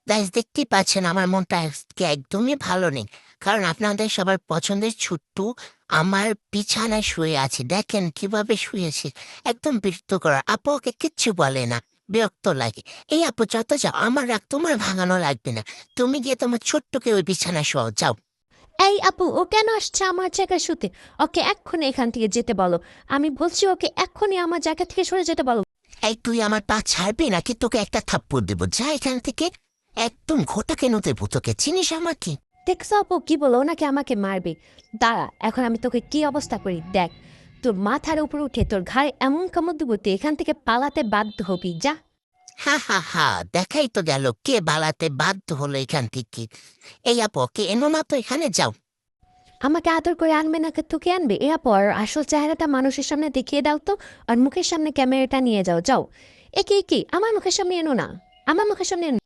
Guys, দেখতেই পাচ্ছেন আমার মনটা আজকে একদমই ভালো নেই। কারণ আপনাদের সবার পছন্দের ছুট্টু আমার বিছানায় শুয়ে আছে। দেখেন কিভাবে শুয়েছে, একদম বিরক্ত করা। আপু ওকে কিচ্ছু বলে না, বিরক্ত লাগে। এই আপু যত যাও, আমার রাগ তোমার ভাঙানো লাগবে না। তুমি গিয়ে তোমার ছোট্টকে ওই বিছানায় শোয়াও, যাও। এই আপু, ও কেন আসছে আমার জায়গায় শুতে? ওকে এক্ষুনি এখান থেকে যেতে বলো। আমি বলছি ওকে এক্ষুনি আমার জায়গা থেকে সরে যেতে বলো। এই তুই আমার পা ছাড়বি নাকি তোকে একটা থাপ্পড় দেবো, যা এখান থেকে। একদম ঘোটা কেন দেবো তোকে, চিনিস আমাকে? দেখছো আপু কি বলো, ওনাকে আমাকে মারবে। দাঁড়া, এখন আমি তোকে কি অবস্থা করি দেখ। তোর মাথার উপর উঠে তোর ঘাড়ে এমন কামড় দেবো তুই এখান থেকে পালাতে বাধ্য হবি, যা। হা হা হা, দেখাই তো গেল কে বালাতে বাধ্য হলো এখান থেকে। এই আপু কে এনো না তো এখানে, যাও। আমাকে আদর করে আনবে না তোকে আনবে? এরপর আসল চেহারাটা মানুষের সামনে দেখিয়ে দাও তো। আর মুখের সামনে ক্যামেরাটা নিয়ে যাও, যাও। একে একে আমার মুখের সামনে এনো না, আমার মুখের সামনে এনো।